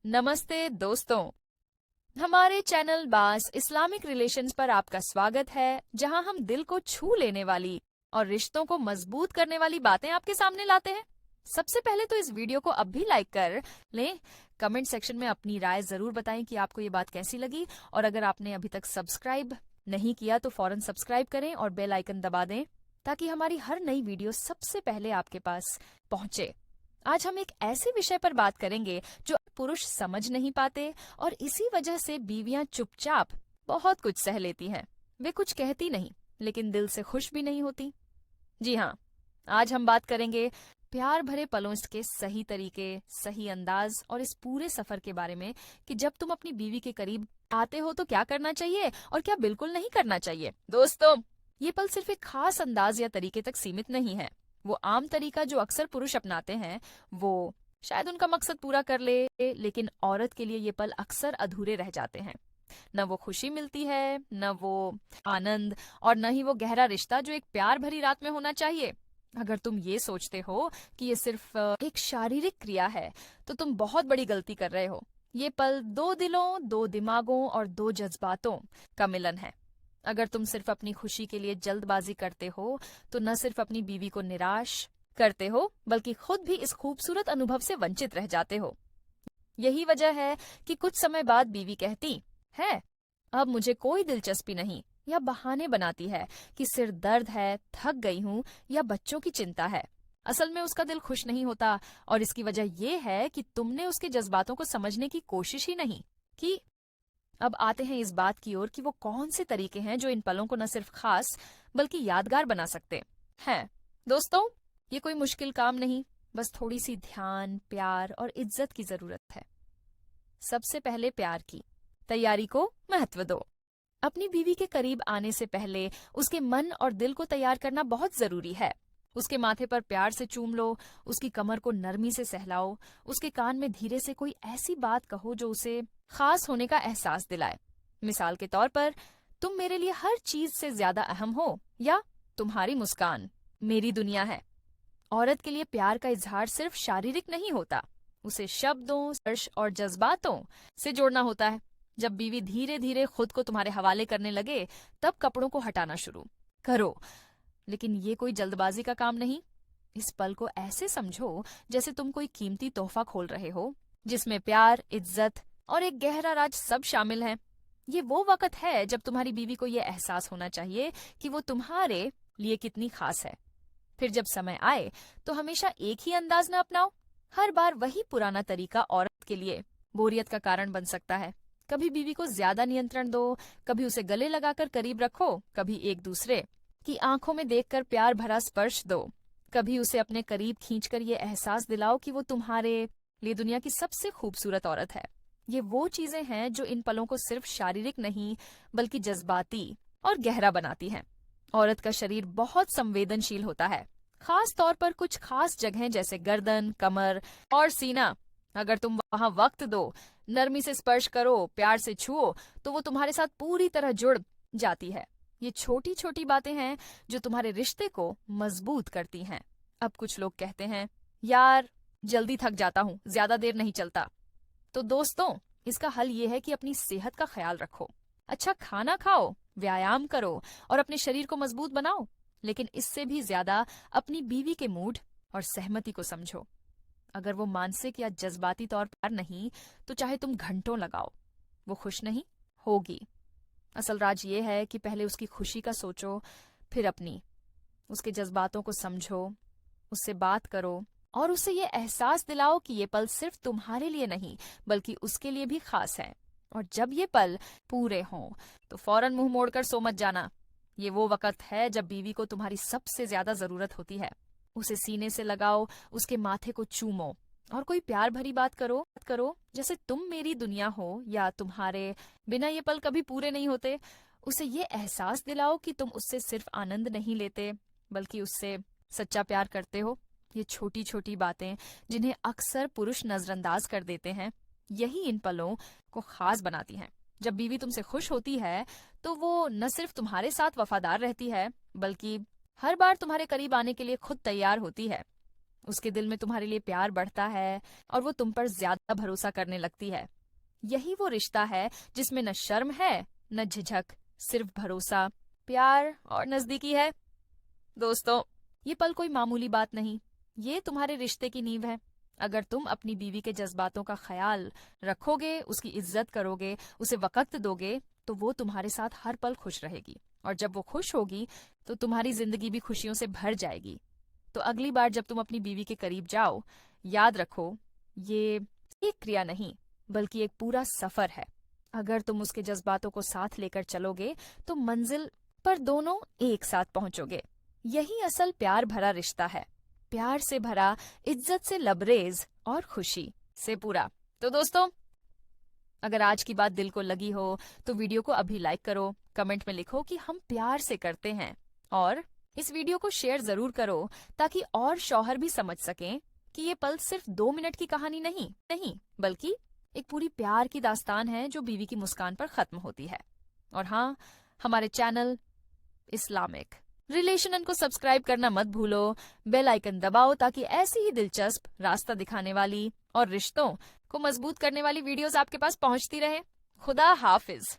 नमस्ते दोस्तों, हमारे चैनल बास इस्लामिक रिलेशंस पर आपका स्वागत है, जहां हम दिल को छू लेने वाली और रिश्तों को मजबूत करने वाली बातें आपके सामने लाते हैं। सबसे पहले तो इस वीडियो को अब भी लाइक कर लें। कमेंट सेक्शन में अपनी राय जरूर बताएं कि आपको ये बात कैसी लगी, और अगर आपने अभी तक सब्सक्राइब नहीं किया तो फौरन सब्सक्राइब करें और बेल आइकन दबा दें, ताकि हमारी हर नई वीडियो सबसे पहले आपके पास पहुंचे। आज हम एक ऐसे विषय पर बात करेंगे जो पुरुष समझ नहीं पाते, और इसी वजह से बीवियां चुपचाप बहुत कुछ सह लेती हैं। वे कुछ कहती नहीं, लेकिन दिल से खुश भी नहीं होती। जी हाँ, आज हम बात करेंगे प्यार भरे पलों के सही तरीके, सही अंदाज और इस पूरे सफर के बारे में कि जब तुम अपनी बीवी के करीब आते हो तो क्या करना चाहिए और क्या बिल्कुल नहीं करना चाहिए। दोस्तों, ये पल सिर्फ एक खास अंदाज या तरीके तक सीमित नहीं है। वो आम तरीका जो अक्सर पुरुष अपनाते हैं, वो शायद उनका मकसद पूरा कर ले, लेकिन औरत के लिए ये पल अक्सर अधूरे रह जाते हैं। न वो खुशी मिलती है, न वो आनंद, और न ही वो गहरा रिश्ता जो एक प्यार भरी रात में होना चाहिए। अगर तुम ये सोचते हो कि ये सिर्फ एक शारीरिक क्रिया है, तो तुम बहुत बड़ी गलती कर रहे हो। ये पल दो दिलों, दो दिमागों और दो जज्बातों का मिलन है। अगर तुम सिर्फ अपनी खुशी के लिए जल्दबाजी करते हो, तो न सिर्फ अपनी बीवी को निराश करते हो, बल्कि खुद भी इस खूबसूरत अनुभव से वंचित रह जाते हो। यही वजह है कि कुछ समय बाद बीवी कहती है, अब मुझे कोई दिलचस्पी नहीं, या बहाने बनाती है कि सिर दर्द है, थक गई हूँ, या बच्चों की चिंता है। असल में उसका दिल खुश नहीं होता, और इसकी वजह ये है कि तुमने उसके जज्बातों को समझने की कोशिश ही नहीं की। अब आते हैं इस बात की ओर कि वो कौन से तरीके हैं जो इन पलों को न सिर्फ खास बल्कि यादगार बना सकते हैं। दोस्तों, ये कोई मुश्किल काम नहीं, बस थोड़ी सी ध्यान, प्यार और इज्जत की जरूरत है। सबसे पहले प्यार की तैयारी को महत्व दो। अपनी बीवी के करीब आने से पहले उसके मन और दिल को तैयार करना बहुत जरूरी है। उसके माथे पर प्यार से चूम लो, उसकी कमर को नरमी से सहलाओ, उसके कान में धीरे से कोई ऐसी बात कहो जो उसे खास होने का एहसास दिलाए। मिसाल के तौर पर, तुम मेरे लिए हर चीज से ज्यादा अहम हो, या तुम्हारी मुस्कान मेरी दुनिया है। औरत के लिए प्यार का इजहार सिर्फ शारीरिक नहीं होता, उसे शब्दों, स्पर्श और जज्बातों से जोड़ना होता है। जब बीवी धीरे धीरे खुद को तुम्हारे हवाले करने लगे, तब कपड़ों को हटाना शुरू करो। लेकिन ये कोई जल्दबाजी का काम नहीं। इस पल को ऐसे समझो जैसे तुम कोई कीमती तोहफा खोल रहे हो, जिसमें प्यार, इज्जत और एक गहरा राज सब शामिल हैं। ये वो वक्त है जब तुम्हारी बीवी को ये एहसास होना चाहिए कि वो तुम्हारे लिए कितनी खास है। फिर जब समय आए तो हमेशा एक ही अंदाज न अपनाओ। हर बार वही पुराना तरीका औरत के लिए बोरियत का कारण बन सकता है। कभी बीवी को ज्यादा नियंत्रण दो, कभी उसे गले लगाकर करीब रखो, कभी एक दूसरे की आंखों में देखकर प्यार भरा स्पर्श दो, कभी उसे अपने करीब खींचकर ये एहसास दिलाओ कि वो तुम्हारे लिए दुनिया की सबसे खूबसूरत औरत है। ये वो चीजें हैं जो इन पलों को सिर्फ शारीरिक नहीं बल्कि जज्बाती और गहरा बनाती हैं। औरत का शरीर बहुत संवेदनशील होता है, खास तौर पर कुछ खास जगहें जैसे गर्दन, कमर और सीना। अगर तुम वहां वक्त दो, नरमी से स्पर्श करो, प्यार से छुओ, तो वो तुम्हारे साथ पूरी तरह जुड़ जाती है। ये छोटी छोटी बातें हैं जो तुम्हारे रिश्ते को मजबूत करती हैं। अब कुछ लोग कहते हैं, यार जल्दी थक जाता हूँ, ज्यादा देर नहीं चलता। तो दोस्तों, इसका हल ये है कि अपनी सेहत का ख्याल रखो, अच्छा खाना खाओ, व्यायाम करो और अपने शरीर को मजबूत बनाओ। लेकिन इससे भी ज्यादा अपनी बीवी के मूड और सहमति को समझो। अगर वो मानसिक या जज्बाती तौर पर नहीं, तो चाहे तुम घंटों लगाओ, वो खुश नहीं होगी। असल राज ये है कि पहले उसकी खुशी का सोचो, फिर अपनी। उसके जज्बातों को समझो, उससे बात करो और उसे ये एहसास दिलाओ कि ये पल सिर्फ तुम्हारे लिए नहीं बल्कि उसके लिए भी खास है। और जब ये पल पूरे हों तो फौरन मुंह मोड़कर सो मत जाना। ये वो वक्त है जब बीवी को तुम्हारी सबसे ज्यादा जरूरत होती है। उसे सीने से लगाओ, उसके माथे को चूमो और कोई प्यार भरी बात करो जैसे तुम मेरी दुनिया हो, या तुम्हारे बिना ये पल कभी पूरे नहीं होते। उसे ये एहसास दिलाओ कि तुम उससे सिर्फ आनंद नहीं लेते बल्कि उससे सच्चा प्यार करते हो। ये छोटी छोटी बातें जिन्हें अक्सर पुरुष नजरअंदाज कर देते हैं, यही इन पलों को खास बनाती हैं। जब बीवी तुमसे खुश होती है तो वो न सिर्फ तुम्हारे साथ वफादार रहती है बल्कि हर बार तुम्हारे करीब आने के लिए खुद तैयार होती है। उसके दिल में तुम्हारे लिए प्यार बढ़ता है और वो तुम पर ज्यादा भरोसा करने लगती है। यही वो रिश्ता है जिसमें न शर्म है न झिझक, सिर्फ भरोसा, प्यार और नजदीकी है। दोस्तों, ये पल कोई मामूली बात नहीं, ये तुम्हारे रिश्ते की नींव है। अगर तुम अपनी बीवी के जज्बातों का ख्याल रखोगे, उसकी इज्जत करोगे, उसे वक्त दोगे, तो वो तुम्हारे साथ हर पल खुश रहेगी। और जब वो खुश होगी तो तुम्हारी जिंदगी भी खुशियों से भर जाएगी। तो अगली बार जब तुम अपनी बीवी के करीब जाओ, याद रखो, ये एक क्रिया नहीं बल्कि एक पूरा सफर है। अगर तुम उसके जज्बातों को साथ लेकर चलोगे तो मंजिल पर दोनों एक साथ पहुंचोगे। यही असल प्यार भरा रिश्ता है, प्यार से भरा, इज्जत से लबरेज और खुशी से पूरा। तो दोस्तों, अगर आज की बात दिल को लगी हो तो वीडियो को अभी लाइक करो, कमेंट में लिखो कि हम प्यार से करते हैं, और इस वीडियो को शेयर जरूर करो ताकि और शौहर भी समझ सकें कि ये पल सिर्फ 2 मिनट की कहानी नहीं बल्कि एक पूरी प्यार की दास्तान है जो बीवी की मुस्कान पर खत्म होती है। और हाँ, हमारे चैनल इस्लामिक रिलेशन को सब्सक्राइब करना मत भूलो, बेल आइकन दबाओ ताकि ऐसी ही दिलचस्प, रास्ता दिखाने वाली और रिश्तों को मजबूत करने वाली वीडियोस आपके पास पहुंचती रहे। खुदा हाफिज।